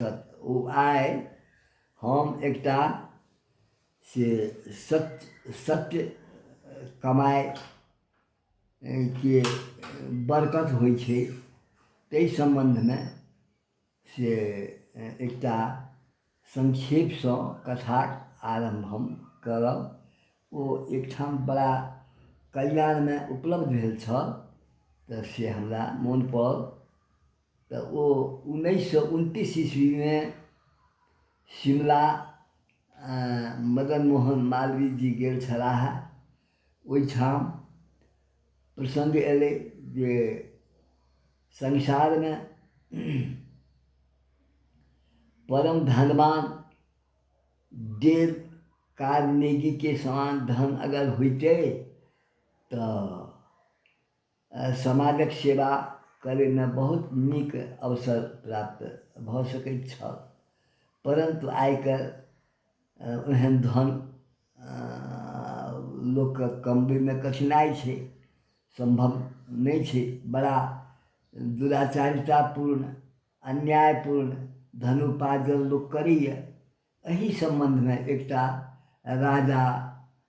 ओ आइ हम एकटा से सत्य कमाइ के बरकत होइ छै ताहि सम्बन्धमे से एकटा संक्षेपसँ कथाक आरम्भ हम करब। ओ एकठाम बड़ा कल्याणमे उपलब्ध भेल छल तऽ से हमरा मोन पड़ल। तऽ ओ 1929 ईस्वीमे शिमला मदन मोहन मालवीय जी गेल छलाह। ओहिठाम प्रसङ्ग अएलै जे संसारमे परम धनवान डेल कार्नेगीके समान धन अगर होइतै तऽ समाजक सेवा करैमे बहुत नीक अवसर प्राप्त भऽ सकैत छल। परन्तु आइकाल्हि ओहन धन लोकके कमबैमे कठिनाइ छै, सम्भव नहि छै। बड़ा दुराचारितापूर्ण अन्यायपूर्ण धनोपार्जन लोक करैए। एहि सम्बन्धमे एकटा राजा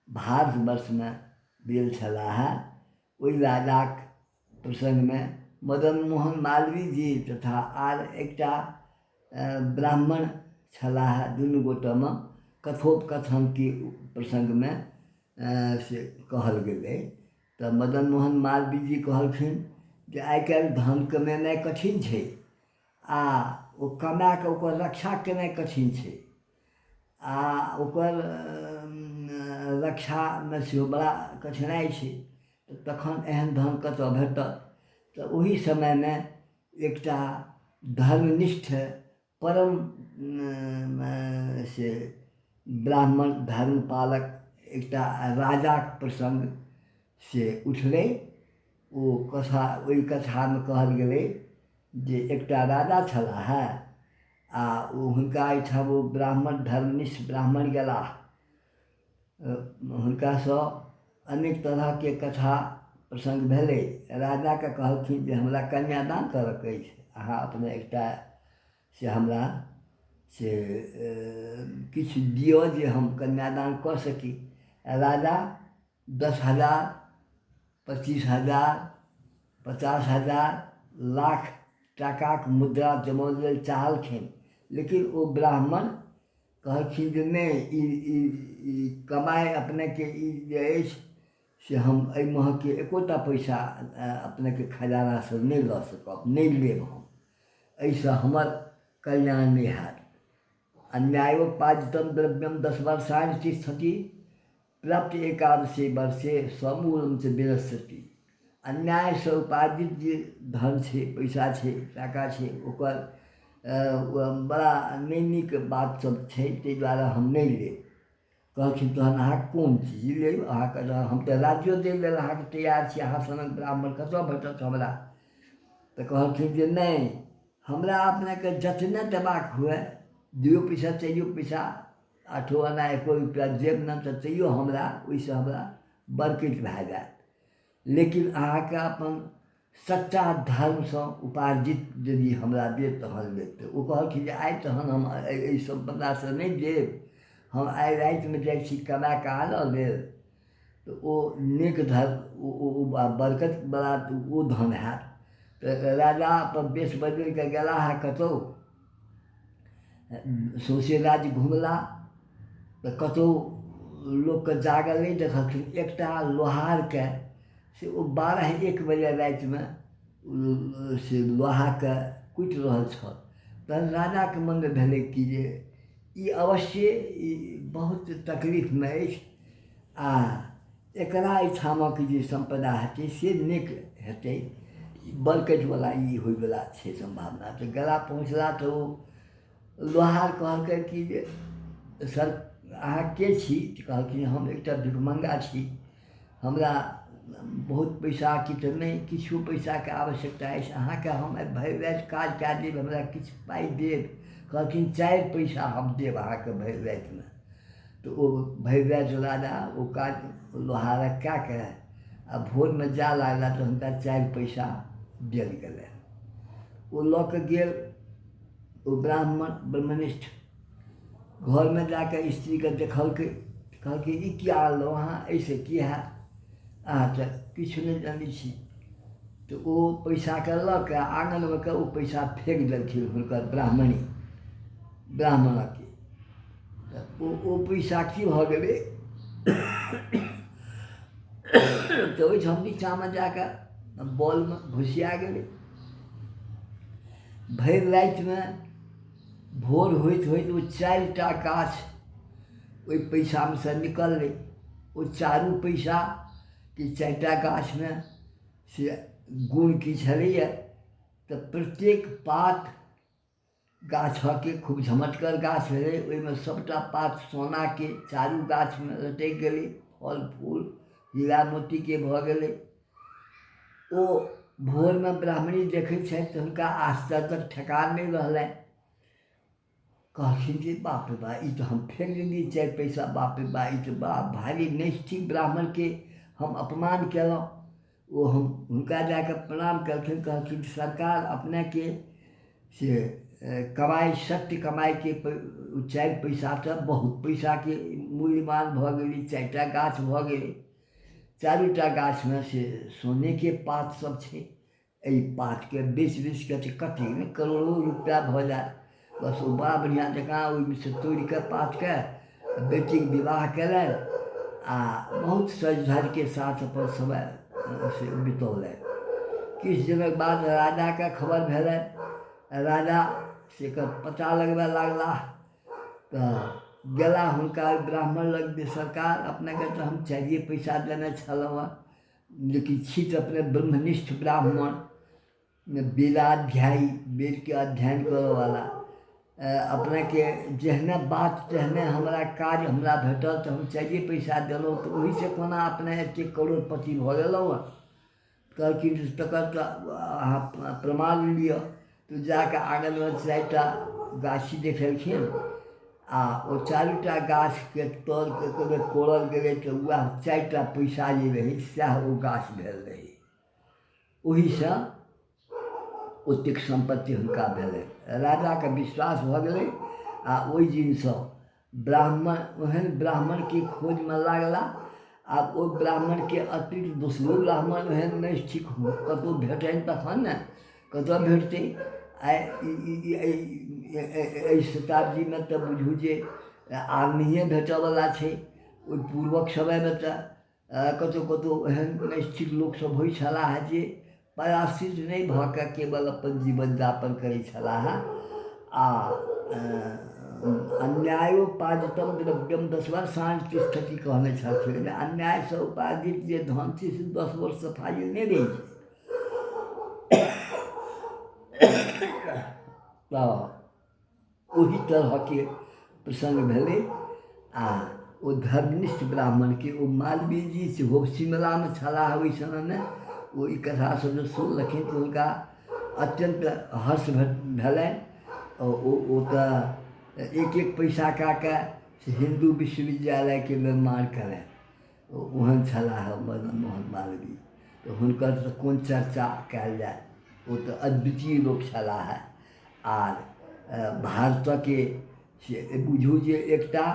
भारतवर्षमे भेल छलाह। ओहि राजाक प्रसङ्गमे मदन मोहन मालवीय जी तथा आर एकटा ब्राह्मण छलाह। दुनू गोटेमे कथोपकथनके प्रसङ्गमे से कहल गेलै। तऽ मदन मोहन मालवीय जी कहलखिन जे आइ काल्हि धन कमेनाइ कठिन छै आ ओ कमा कऽ ओकर रक्षा केनाइ कठिन छै आ ओकर रक्षामे सेहो बड़ा कठिनाइ छै। तखन एहन धन कतऽ भेटत? तऽ ओहि समयमे एकटा धर्मनिष्ठ परम से ब्राह्मण धर्मपालक एकटा राजाक प्रसङ्ग से उठलै। ओ कथा ओहि कथामे कहल गेलै जे एकटा राजा छलाह आ हुनका एहिठाम ओ ब्राह्मण धर्मनिष्ठ ब्राह्मण गेलाह। हुनकासँ अनेक तरहके कथा प्रसङ्ग भेलै। राजाके कहलखिन जे हमरा कन्यादान करऽके अछि, अहाँ अपने एकटा से हमरा से किछु दिअ जे हम कन्यादान कऽ सकी। राजा 10,000, 25,000, 50,000 लाख टाकाक मुद्रा जमाबै लेल चाहलखिन, लेकिन ओ ब्राह्मण कहलखिन जे नहि, ई कमाइ अपनेके ई जे अछि से हम एहि महके एकोटा पैसा अपनेके खजानासँ नहि लऽ सकब, नहि लेब हम। एहिसँ हमर कल्याण नहि हैत। अन्यायोपार्जितं द्रव्यं 10 वर्षाणि तिष्ठति, प्राप्त एकादशे वर्षे समूलं च विनश्यति। अन्यायसँ उपार्जित जे धन छै, पैसा छै, टाका छै, ओकर बड़ा नहि नीक बात सब छै, ताहि दुआरे हम नहि लेब। कहलखिन तहन अहाँ कोन चीज लेब? अहाँके हम तऽ राज्यो दै लेल अहाँके तैयार छी, अहाँ सनक ब्राह्मण कतऽ भेटत हमरा? तऽ कहलखिन जे नहि, हमरा अपनेके जतने देबाक हुए, 2 पैसा 4 पैसा 8 आना 1 रुपैआ देब ने तऽ तैयो हमरा ओहिसँ हमरा बरकैत भए जायत। लेकिन अहाँके अपन सच्चा धर्मसँ उपार्जित यदि हमरा देब तहन लेब। तऽ ओ कहलखिन जे आइ तहन हम एहि सम्पदासँ नहि देब, हम आइ रातिमे जाइ छी कमा कऽ आनऽ लेल। तऽ ओ नेक धर्म ओ बरकतवला ओ धन हैत। तऽ राजा अपन बेश बदलि कऽ गेलाह कतहु, सौँसे राज्य घुमला तऽ कतहु लोकके जागल नहि देखलखिन। एकटा लोहारके से ओ 12-1 बजे रातिमे से लोहाके कुटि रहल छल। तहन राजाके मनमे भेलै कि जे ई अवश्य ई बहुत तकलीफमे अछि आ एकरा एहिठामक जे सम्पदा हेतै से नीक हेतै, बरकतिवला ई होइवला छै सम्भावना। तऽ गला पहुँचला तऽ ओ लोहार कहलकै कि जे सर अहाँ के छी? तऽ कहलखिन हम एकटा भिखमङ्गा छी, हमरा बहुत पैसाके तऽ नहि, किछु पैसाके आवश्यकता अछि। अहाँके हम भरि राति काज कए देब, हमरा किछु पाइ देब? कहलखिन 4 पैसा हम देब अहाँके भरि रातिमे। तऽ ओ भरि राति राजा ओ काज लोहारक कए कऽ आ भोरमे जाय लागला तऽ हुनका 4 पैसा देल गेलनि। ओ लऽ कऽ गेल वो ब्राह्मण ब्रह्मनिष्ठ घर में जाकर स्त्री के देखलकै, कहलकै ई क्या आनलहुँ अहाँ, ऐसे किया है, अहाँ तऽ किछु नहि जानै छी। तो वो पैसा के लऽ के आंगन में के वो पैसा फेंक देलखिन हुनकर ब्राह्मण के। वो पैसा की भऽ गेलै तऽ ओहिठाम नीचाँमे जाकऽ बॉलमे घुसिया गेलै। भरि रातिमे भोर होइत होइत ओ 4टा गाछ ओहि पैसामे से निकललै। ओ चारू पैसा कि 4टा गाछमे से गुण की छलैए तऽ प्रत्येक पात गाछके खूब झमटगर गाछ भेलै, ओहिमे सबटा पात सोनाके चारू गाछमे लटकि गेलै, फल फूल हीरा मोतीके भऽ गेलै। ओ भोरमे ब्राह्मणी देखै छथि तऽ हुनका आश्चर्यक ठेकान नहि रहलनि। कहलखिन जे बाप रे बा, ई तऽ हम फेंक देलियै 4 पैसा, बाप रे बा, ई तऽ बड़ा भारी नैष्ठिक ब्राह्मणके हम अपमान केलहुँ। ओ हम हुनका जाके प्रणाम केलखिन, कहलखिन सरकार अपनेके से कमाइ सत्य कमाइके 4 पैसा तऽ बहुत पैसाके मूल्यवान भऽ गेलै। 4टा गाछ भऽ गेलै, चारूटा गाछमे से सोनेके पात सब छै। एहि पातके बेच के कतेक नहि करोड़ों रुपैआ भऽ जायत। बस ओ बड़ा बढ़िआँ जकाँ ओहिमेसँ तोड़िके पातके बेटीके विवाह कयलनि आ बहुत सज धजके साथ अपन समय से बितौलनि। किछु दिनक बाद राजाके खबर भेलनि। राजा से एकर पता लगबे लागलाह तऽ गेला हुनका ब्राह्मण लग जे सरकार अपनेके तऽ हम 4 पैसा देने छलहुँ हँ, लेकिन छी तऽ अपने ब्रह्मनिष्ठ ब्राह्मण, वेदाध्यायी, वेदके अध्ययन करऽवाला, अपनेके जेहने बात तेहने हमरा काज हमरा भेटल तऽ हम 4 पैसा देलहुँ, तऽ ओहिसँ कोना अपने एतेक करोड़पति भऽ गेलहुँ हँ। कहलखिन तकर तऽ अहाँ प्रमाण लिअ। तऽ जाके आँगनमे 4टा गाछी देखेलखिन आ ओ चारूटा गाछके तोड़के कोड़ल गेलै तऽ वएह 4टा पैसा जे रहै सएह ओ गाछ भेल रहै। ओहिसँ ओतेक सम्पत्ति हुनका भेलै। राजाके विश्वास भऽ गेलै आ ओहि दिनसँ ब्राह्मण ओहन ब्राह्मणके खोजमे लागला। आब ओ ब्राह्मणके अतिरिक्त दोसरो ब्राह्मण ओहन नैष्ठिक कतहु भेटनि तखन ने, कतऽ भेटतै। एहि शताब्दीमे तऽ बुझू जे आब नहिए भेटऽवला छै। ओहि पूर्वक समयमे तऽ कतहु एहन नैष्ठिक लोकसब होइ छलाह जे पराश्रित नहि भऽ कऽ केवल अपन जीवन यापन करै छलाह। आ अन्यायोपार्जितम द्रव्यम 10 वर्षाणि तिष्ठति कहने छलखिन। अन्यायसँ उपार्जित जे धन छै से 10 वर्षसँ फाजिल नहि रहै छै। तऽ ओहि तरहके प्रसङ्ग भेलै। आ ओ धर्मनिष्ठ ब्राह्मणके ओ मालवीय जी सेहो शिमलामे छलाह ओहि समयमे। ओ ई कथा सब जे सुनलखिन तऽ हुनका अत्यन्त हर्ष भेलनि। ओ तऽ 1 पैसा कऽ के से हिन्दू विश्वविद्यालयके निर्माण कयलनि। ओहन छलाह मदन मोहन मालवीय। तऽ हुनकर तऽ कोन चर्चा कयल जाय, ओ तऽ अद्वितीय लोक छलाह। आर भारतके से बुझू जे एकटा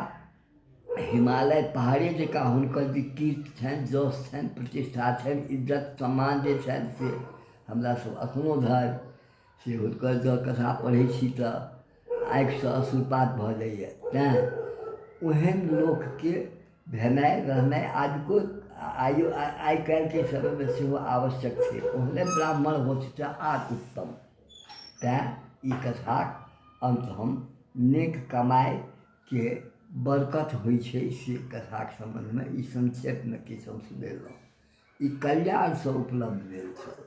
हिमालय पहाड़े जकाँ हुनकर जे कीर्ति छनि, जस छनि, प्रतिष्ठा छनि, इज्जत सम्मान जे छनि से हमरासभ एखनो धरि से हुनकर जँ कथा पढ़ै छी तऽ आँखिसँ अश्रुपात भऽ जाइए। तेँ ओहन लोकके भेनाइ रहनाइ आइ काल्हिके समयमे सेहो आवश्यक छै। ओहने ब्राह्मण होथि तऽ आर उत्तम। तेँ ई कथाक अंत हम नेक कमाइके बरकत होइ छै से कथाक सम्बन्धमे ई संक्षेपमे किछु हम सुनेलहुँ। ई कल्याणसँ उपलब्ध भेल छल।